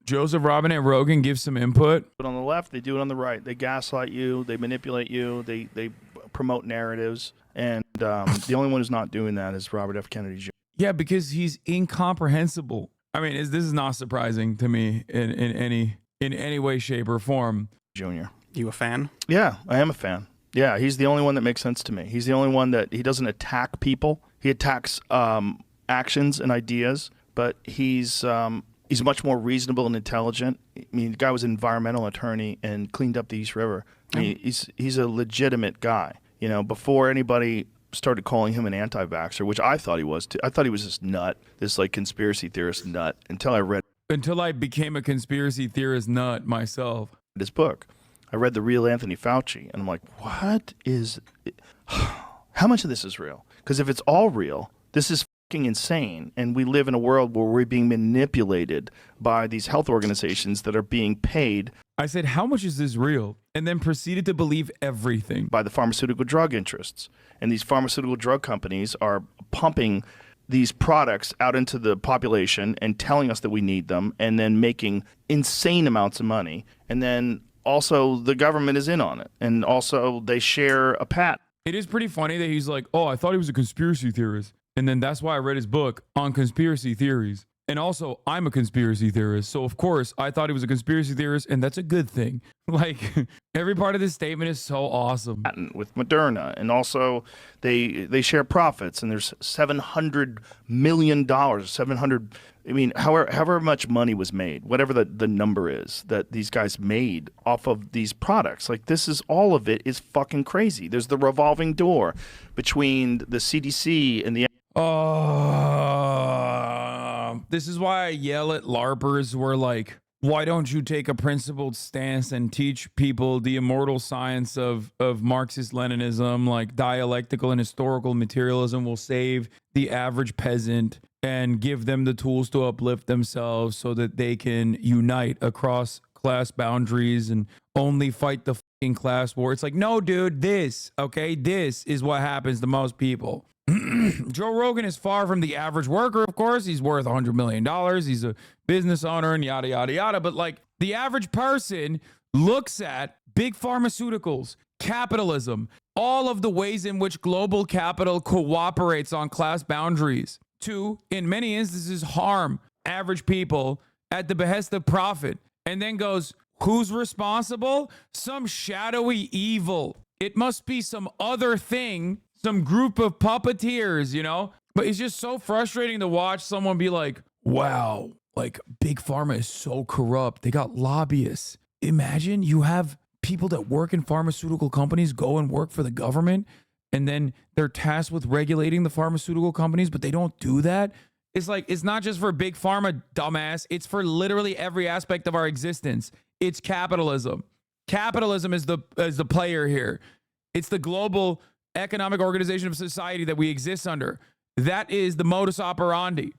Joseph Robin and Rogan give some input. But on the left, they do it on the right. They gaslight you. They manipulate you. They promote narratives. And the only one who's not doing that is Robert F. Kennedy Jr. Yeah, because he's incomprehensible. I mean, this is not surprising to me in any way, shape, or form. Jr. You a fan? Yeah, I am a fan. Yeah, he's the only one that makes sense to me. He's the only one that he doesn't attack people. He attacks actions and ideas, but he's much more reasonable and intelligent. I mean, the guy was an environmental attorney and cleaned up the East River. I mean, he's a legitimate guy. You know, before anybody started calling him an anti-vaxxer, which I thought he was too. I thought he was this nut, this like conspiracy theorist nut, until I became a conspiracy theorist nut myself. His book. I read The Real Anthony Fauci, and I'm like, what is it? How much of this is real? Because if it's all real, this is fucking insane, and we live in a world where we're being manipulated by these health organizations that are being paid. I said, how much is this real? And then proceeded to believe everything. By the pharmaceutical drug interests. And these pharmaceutical drug companies are pumping these products out into the population and telling us that we need them, and then making insane amounts of money. And then also the government is in on it. And also they share a patent. It is pretty funny that he's like, oh, I thought he was a conspiracy theorist. And then that's why I read his book on conspiracy theories. And also, I'm a conspiracy theorist. So, of course, I thought he was a conspiracy theorist, and that's a good thing. Like, every part of this statement is so awesome. With Moderna. And also, they share profits. And there's $700 million, however much money was made, whatever the number is that these guys made off of these products. Like, this is, all of it is fucking crazy. There's the revolving door between the CDC and the... This is why I yell at LARPers who are like, why don't you take a principled stance and teach people the immortal science of Marxist-Leninism, like dialectical and historical materialism will save the average peasant and give them the tools to uplift themselves so that they can unite across class boundaries and only fight the fucking class war. It's like, no, dude, this is what happens to most people. Joe Rogan is far from the average worker, of course. He's worth $100 million. He's a business owner and yada, yada, yada. But like the average person looks at big pharmaceuticals, capitalism, all of the ways in which global capital cooperates on class boundaries to, in many instances, harm average people at the behest of profit, and then goes, who's responsible? Some shadowy evil. It must be some other thing. Some group of puppeteers, you know? But it's just so frustrating to watch someone be like, wow, like Big Pharma is so corrupt. They got lobbyists. Imagine you have people that work in pharmaceutical companies go and work for the government, and then they're tasked with regulating the pharmaceutical companies, but they don't do that. It's like, it's not just for Big Pharma, dumbass. It's for literally every aspect of our existence. It's capitalism. Capitalism is the player here. It's the global economic organization of society that we exist under. That is the modus operandi.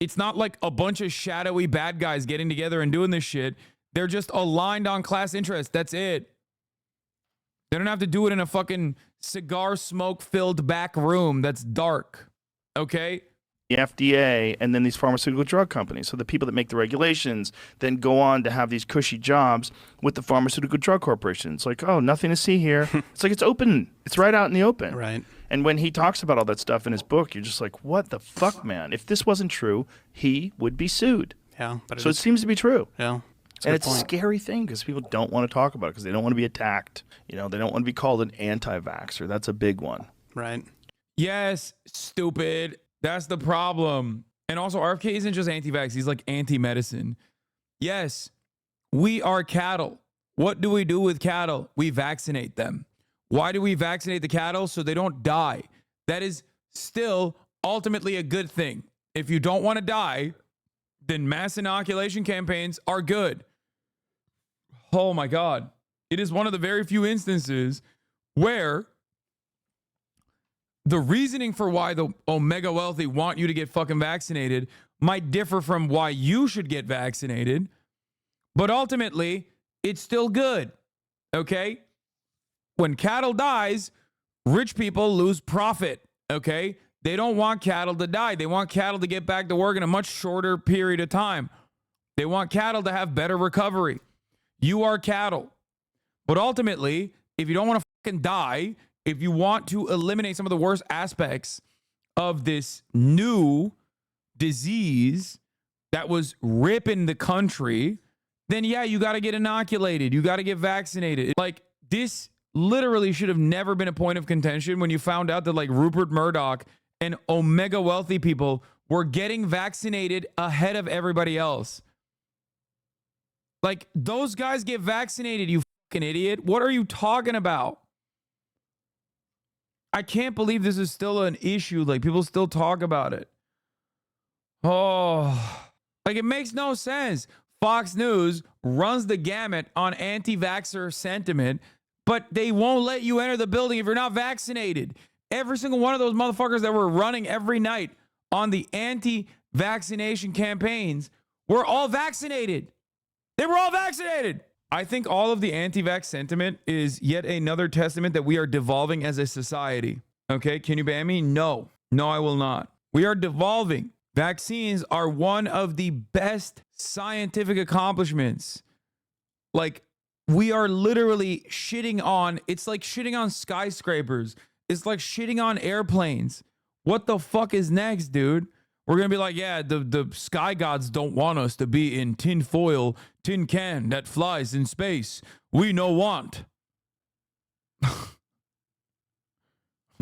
It's not like a bunch of shadowy bad guys getting together and doing this shit. They're just aligned on class interest. That's it. They don't have to do it in a fucking cigar smoke filled back room that's dark. Okay? The FDA and then these pharmaceutical drug companies. So the people that make the regulations then go on to have these cushy jobs with the pharmaceutical drug corporations. Like, oh, nothing to see here. It's like it's open. It's right out in the open. Right. And when he talks about all that stuff in his book, you're just like, what the fuck, man? If this wasn't true, he would be sued. Yeah. But so it seems to be true. Yeah. And it's a scary thing because people don't want to talk about it because they don't want to be attacked. You know, they don't want to be called an anti-vaxxer. That's a big one. Right. Yes, stupid. That's the problem. And also, RFK isn't just anti-vax. He's like anti-medicine. Yes, we are cattle. What do we do with cattle? We vaccinate them. Why do we vaccinate the cattle? So they don't die. That is still ultimately a good thing. If you don't want to die, then mass inoculation campaigns are good. Oh my God. It is one of the very few instances where the reasoning for why the omega wealthy want you to get fucking vaccinated might differ from why you should get vaccinated, but ultimately, it's still good, okay? When cattle dies, rich people lose profit, okay? They don't want cattle to die. They want cattle to get back to work in a much shorter period of time. They want cattle to have better recovery. You are cattle. But ultimately, if you don't want to fucking die, if you want to eliminate some of the worst aspects of this new disease that was ripping the country, then yeah, you got to get inoculated. You got to get vaccinated. Like, this literally should have never been a point of contention when you found out that like Rupert Murdoch and omega wealthy people were getting vaccinated ahead of everybody else. Like, those guys get vaccinated, you fucking idiot. What are you talking about? I can't believe this is still an issue. Like, people still talk about it. Oh, like, it makes no sense. Fox News runs the gamut on anti-vaxxer sentiment, but they won't let you enter the building if you're not vaccinated. Every single one of those motherfuckers that were running every night on the anti-vaccination campaigns were all vaccinated. They were all vaccinated. I think all of the anti-vax sentiment is yet another testament that we are devolving as a society. Okay, can you ban me? No. No, I will not. We are devolving. Vaccines are one of the best scientific accomplishments. Like, we are literally shitting on, it's like shitting on skyscrapers. It's like shitting on airplanes. What the fuck is next, dude? We're going to be like, yeah, the sky gods don't want us to be in tin foil, tin can that flies in space. We no want.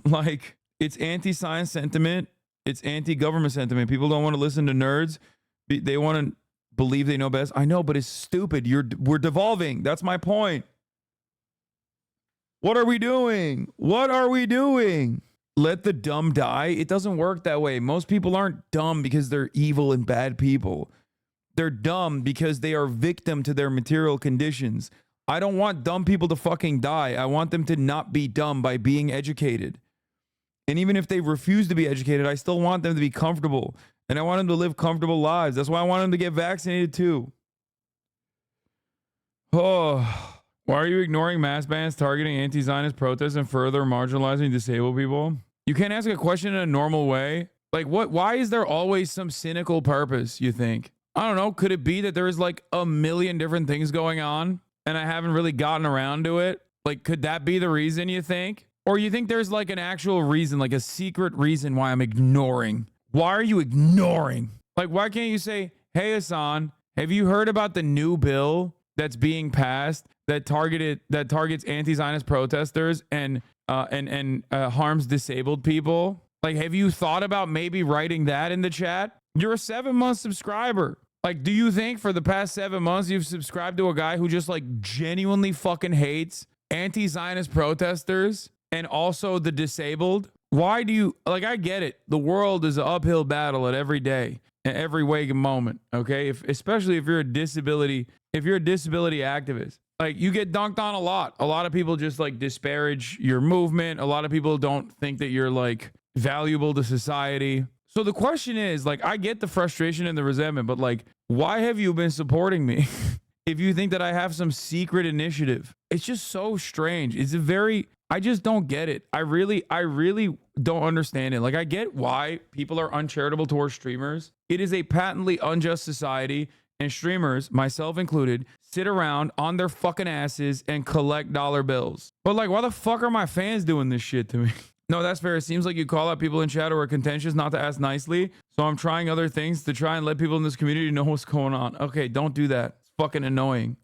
Like, it's anti-science sentiment. It's anti-government sentiment. People don't want to listen to nerds. They want to believe they know best. I know, but it's stupid. We're devolving. That's my point. What are we doing? What are we doing? Let the dumb die? It doesn't work that way. Most people aren't dumb because they're evil and bad people. They're dumb because they are victim to their material conditions. I don't want dumb people to fucking die. I want them to not be dumb by being educated. And even if they refuse to be educated, I still want them to be comfortable. And I want them to live comfortable lives. That's why I want them to get vaccinated too. Oh, why are you ignoring mass bans targeting anti-Zionist protests and further marginalizing disabled people? You can't ask a question in a normal way. Like, what? Why is there always some cynical purpose, you think? I don't know. Could it be that there's like a million different things going on and I haven't really gotten around to it? Like, could that be the reason, you think? Or you think there's like an actual reason, like a secret reason why I'm ignoring? Why are you ignoring? Like, why can't you say, hey, Hasan, have you heard about the new bill that's being passed that targets anti-Zionist protesters and harms disabled people? Like, have you thought about maybe writing that in the chat? You're a 7-month subscriber. Like, do you think for the past 7 months you've subscribed to a guy who just like genuinely fucking hates anti-Zionist protesters and also the disabled? Why do you, like, I get it. The world is an uphill battle at every day and every waking moment. Okay. Especially if you're a disability activist, like, you get dunked on a lot. A lot of people just like disparage your movement. A lot of people don't think that you're like valuable to society. So the question is, like, I get the frustration and the resentment, but like, why have you been supporting me if you think that I have some secret initiative? It's just so strange. I just don't get it. I really don't understand it. Like, I get why people are uncharitable towards streamers. It is a patently unjust society, and streamers, myself included, sit around on their fucking asses and collect dollar bills. But like, why the fuck are my fans doing this shit to me? No, that's fair. It seems like you call out people in chat who are contentious not to ask nicely. So I'm trying other things to try and let people in this community know what's going on. Okay, don't do that. It's fucking annoying.